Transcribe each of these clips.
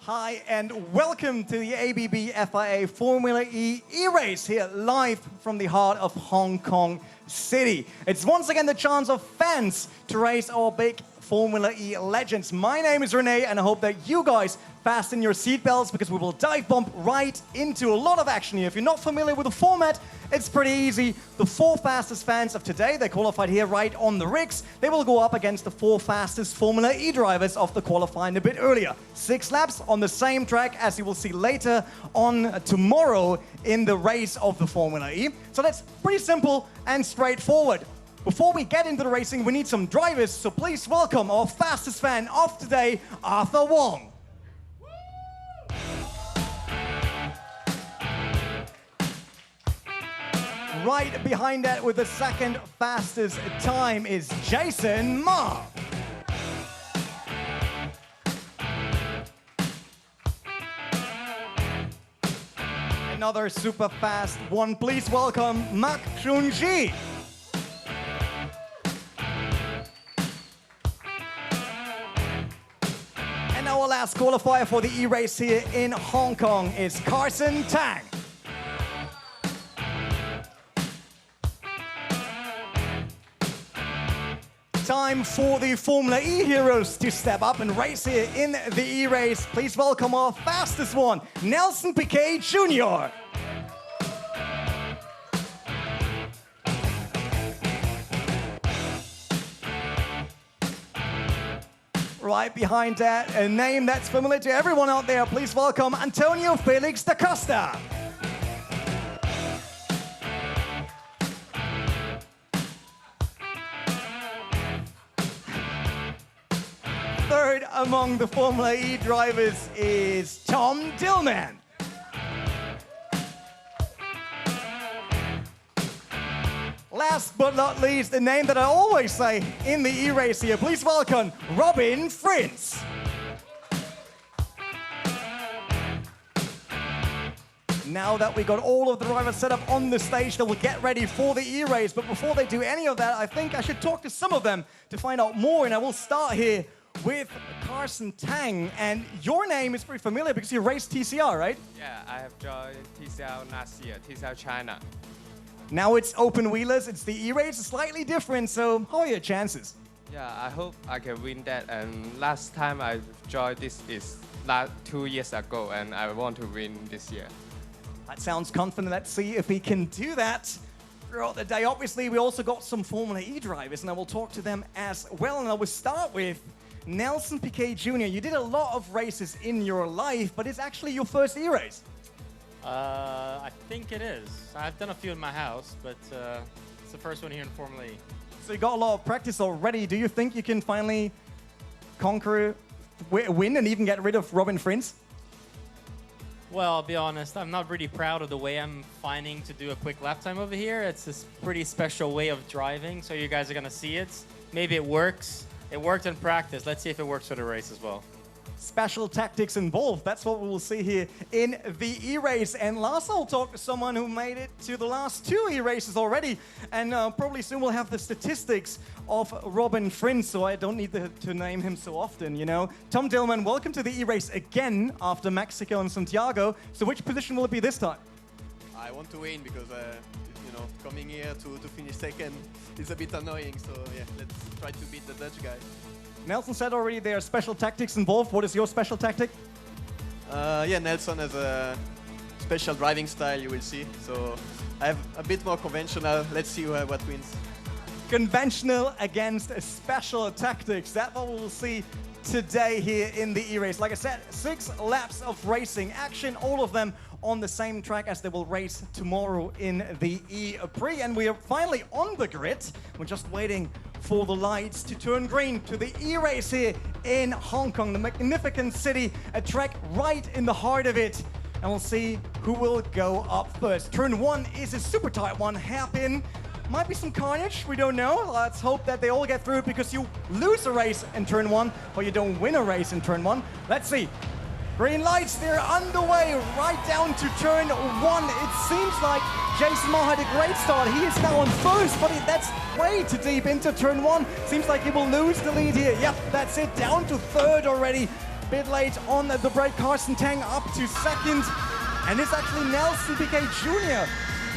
Hi and welcome to the ABB FIA Formula E E-Race here live from the heart of Hong Kong City. It's once again the chance of fans to race our big Formula E legends. My name is Rene and I hope that you guys fasten your seatbelts because we will dive bomb right into a lot of action here. If you're not familiar with the format, it's pretty easy. The 4 fastest fans of today, they qualified here right on the rigs. They will go up against the 4 fastest Formula E drivers of the qualifying a bit earlier. 6 laps on the same track as you will see later on tomorrow in the race of the Formula E. So that's pretty simple and straightforward. Before we get into the racing, we need some drivers, so please welcome our fastest fan of today, Arthur Wong. Right behind that with the second fastest time is Jason Ma. Another super fast one, please welcome Mak Chun-ji. And our last qualifier for the E-Race here in Hong Kong is Carson Tang. Time for the Formula E heroes to step up and race here in the E-Race. Please welcome our fastest one, Nelson Piquet Jr. Right behind that, a name that's familiar to everyone out there. Please welcome Antonio Felix da Costa. Third among the Formula E drivers is Tom Dillman. Last but not least, the name that I always say in the E-Race here. Please welcome Robin Frintz. Now that we got all of the drivers set up on the stage, they will get ready for the E-Race. But before they do any of that, I think I should talk to some of them to find out more. And I will start here with Carson Tang, and your name is pretty familiar because you raced TCR, right? Yeah, I have joined TCR last year, TCR China. Now it's open wheelers, it's the E-Race, slightly different, so how are your chances? Yeah, I hope I can win that, and last time I joined this is 2 years ago, and I want to win this year. That sounds confident. Let's see if he can do that throughout the day. Obviously, we also got some Formula E drivers, and I will talk to them as well, and I will start with Nelson Piquet Jr. You did a lot of races in your life, but it's actually your first E-Race. I think it is. I've done a few in my house, but it's the first one here in Formula E. So you got a lot of practice already. Do you think you can finally conquer, win, and even get rid of Robin Frintz? Well, I'll be honest, I'm not really proud of the way I'm finding to do a quick lap time over here. It's this pretty special way of driving, so you guys are going to see it. Maybe it works. It worked in practice. Let's see if it works for the race as well. Special tactics involved. That's what we will see here in the E-Race. And last I'll talk to someone who made it to the last 2 E-Races already. And probably soon we'll have the statistics of Robin Frintz, so I don't need to name him so often, you know. Tom Dillman, welcome to the E-Race again after Mexico and Santiago. So which position will it be this time? I want to win because, you know, coming here to finish second is a bit annoying. So yeah, let's try to beat the Dutch guy. Nelson said already there are special tactics involved. What is your special tactic? Yeah, Nelson has a special driving style, you will see. So I have a bit more conventional. Let's see what wins. Conventional against special tactics. That's what we will see today here in the E-Race. Like I said, 6 laps of racing action, all of them on the same track as they will race tomorrow in the E-Prix. And we are finally on the grid. We're just waiting for the lights to turn green to the E-Race here in Hong Kong, the magnificent city, a track right in the heart of it. And we'll see who will go up first. Turn 1 is a super tight one, hairpin. Might be some carnage, we don't know. Let's hope that they all get through because you lose a race in turn 1, or you don't win a race in turn 1. Let's see. Green lights, they're underway right down to turn 1. It seems like Jason Ma had a great start. He is now on first, but that's way too deep into turn 1. Seems like he will lose the lead here. Yep, that's it, down to third already. bit late on the break. Carsten Tang up to second. And it's actually Nelson Piquet Jr.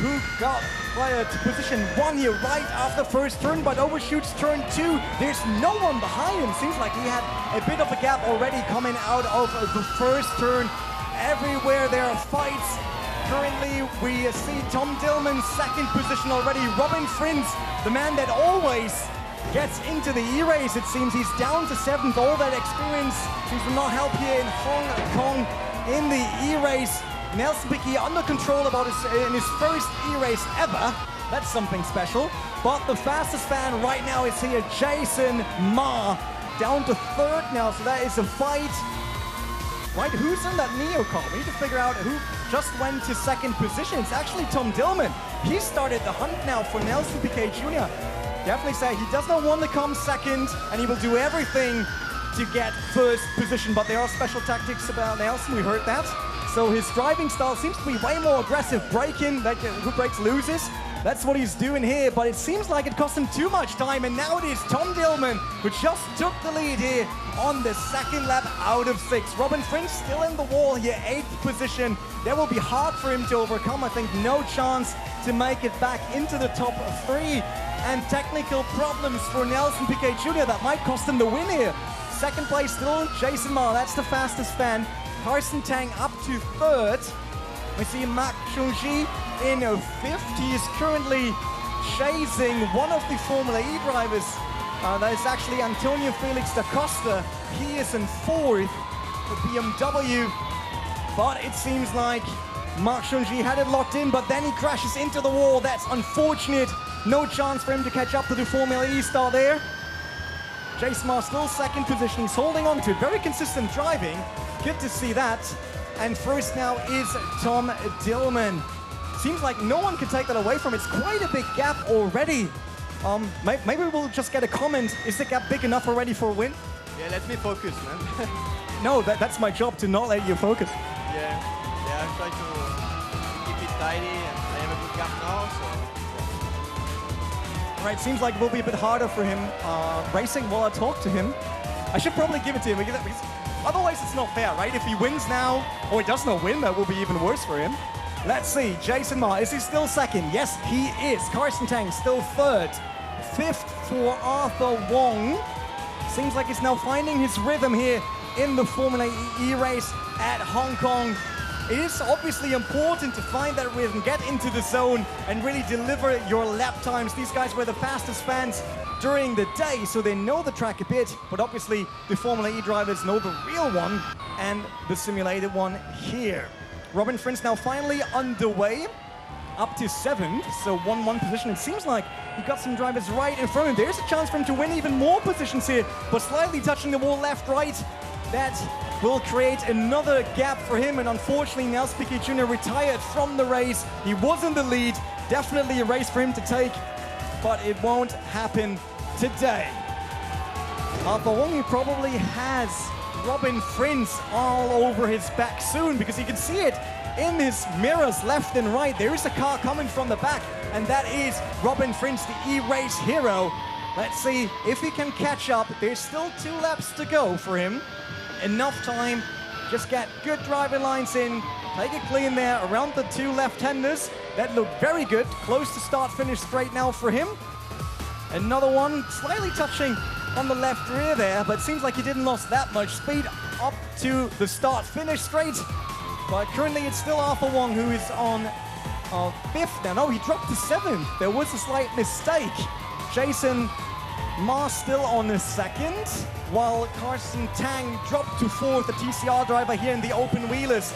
who got fired to position 1 here right after first turn, but overshoots turn 2. There's no one behind him. Seems like he had a bit of a gap already coming out of the first turn. Everywhere there are fights. Currently, we see Tom Dillman's second position already. Robin Frins, the man that always gets into the E-race, it seems. He's down to 7th. All that experience seems to not help here in Hong Kong in the E-race. Nelson Piquet under control about in his first E-race ever. That's something special. But the fastest fan right now is here, Jason Ma, down to 3rd now. So that is a fight. Right, who's in that Neo car? We need to figure out who just went to 2nd position. It's actually Tom Dillman. He started the hunt now for Nelson Piquet Jr. Definitely say he does not want to come 2nd, and he will do everything to get 1st position. But there are special tactics about Nelson, we heard that. So his driving style seems to be way more aggressive. Braking, like who brakes loses. That's what he's doing here, but it seems like it cost him too much time, and now it is Tom Dillman who just took the lead here on the 2nd lap out of 6. Robin Fringe still in the wall here, 8th position. That will be hard for him to overcome. I think no chance to make it back into the top 3. And technical problems for Nelson Piquet Jr. that might cost him the win here. 2nd place still, Jason Ma, that's the fastest fan. Carsten Tang up to 3rd. We see Marc Chongji in 5th. He is currently chasing one of the Formula E drivers. That is actually Antonio Felix da Costa. He is in 4th for BMW. But it seems like Marc Chongji had it locked in, but then he crashes into the wall. That's unfortunate. No chance for him to catch up to the Formula E star there. Jason Ma still 2nd position. He's holding on to it. Very consistent driving. Good to see that. And first now is Tom Dillman. Seems like no one can take that away from him. It's quite a big gap already. Maybe we'll just get a comment. Is the gap big enough already for a win? Yeah, let me focus, man. No, that's my job to not let you focus. Yeah, I try to keep it tidy, and I have a good gap now, so... Right, seems like it will be a bit harder for him racing while I talk to him. I should probably give it to him, because otherwise it's not fair, right? If he wins now, or he does not win, that will be even worse for him. Let's see, Jason Ma, is he still 2nd? Yes, he is. Carsten Tang still 3rd. 5th for Arthur Wong. Seems like he's now finding his rhythm here in the Formula E race at Hong Kong. It is obviously important to find that rhythm, get into the zone, and really deliver your lap times. These guys were the fastest fans during the day, so they know the track a bit, but obviously the Formula E drivers know the real one and the simulated one here. Robin Frins now finally underway, up to 7th, so 1-1 position. It seems like he got some drivers right in front of him. There's a chance for him to win even more positions here, but slightly touching the wall left, right. That will create another gap for him, and unfortunately Nelson Piquet Jr. retired from the race. He was in the lead, definitely a race for him to take, but it won't happen today. Arthur Wong probably has Robin Frins all over his back soon, because you can see it in his mirrors left and right. There is a car coming from the back, and that is Robin Frins, the E-race hero. Let's see if he can catch up. There's still 2 laps to go for him. Enough time, just get good driving lines in, take it clean there around the 2 left-handers. That looked very good, close to start-finish straight now for him. Another one, slightly touching on the left rear there, but it seems like he didn't lose that much speed up to the start-finish straight. But currently it's still Arthur Wong who is on 5th now. No, he dropped to 7th. There was a slight mistake. Jason Ma still on the 2nd, while Carsten Tang dropped to 4th, the TCR driver here in the open wheelers.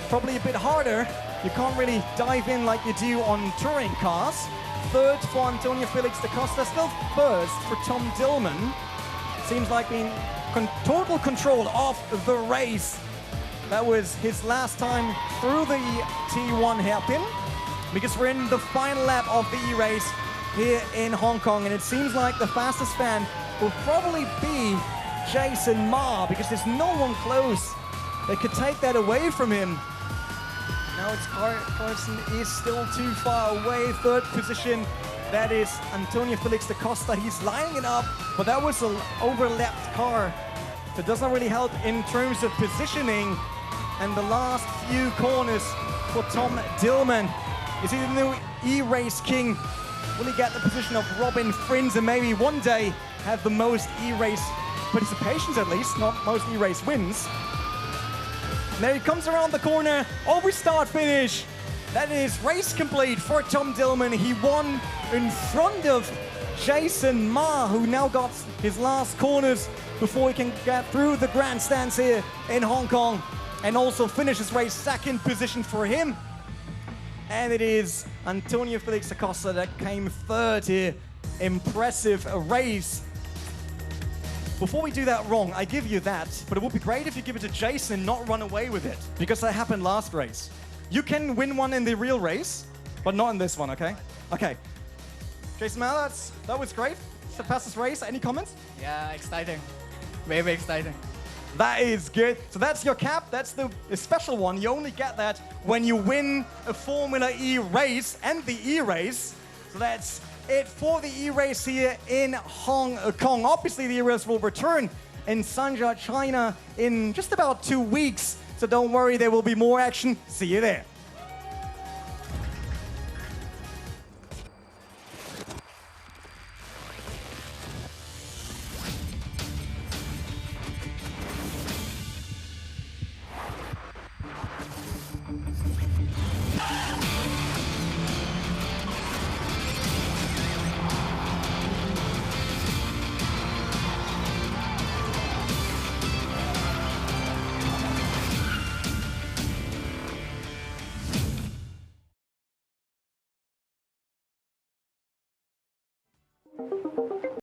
Probably a bit harder. You can't really dive in like you do on touring cars. 3rd for Antonio Felix da Costa, still 1st for Tom Dillman. Seems like being total control of the race. That was his last time through the T1 hairpin, because we're in the final lap of the E-race here in Hong Kong, and it seems like the fastest fan will probably be Jason Ma, because there's no one close that could take that away from him. Now it's Carson is still too far away. 3rd position, that is Antonio Felix da Costa. He's lining it up, but that was an overlapped car That does not really help in terms of positioning. And the last few corners for Tom Dillman. Is he the new E-Race king? Will he get the position of Robin Frins and maybe one day have the most E-Race participations at least, not most E-Race wins? And there he comes around the corner, over start finish. That is race complete for Tom Dillman. He won in front of Jason Ma, who now got his last corners before he can get through the grandstands here in Hong Kong and also finish his race second position for him. And it is Antonio Felix Acosta that came third here. Impressive race. Before we do that wrong, I give you that, but it would be great if you give it to Jason, not run away with it, because that happened last race. You can win one in the real race, but not in this one, okay? Okay. Jason Ma, that was great. It's the fastest race. Any comments? Yeah, exciting. Very exciting. That is good. So that's your cap. That's the special one. You only get that when you win a Formula E race and the E-Race. So that's it for the E-Race here in Hong Kong. Obviously, the E-Race will return in Shanghai, China in just about 2 weeks. So don't worry, there will be more action. See you there.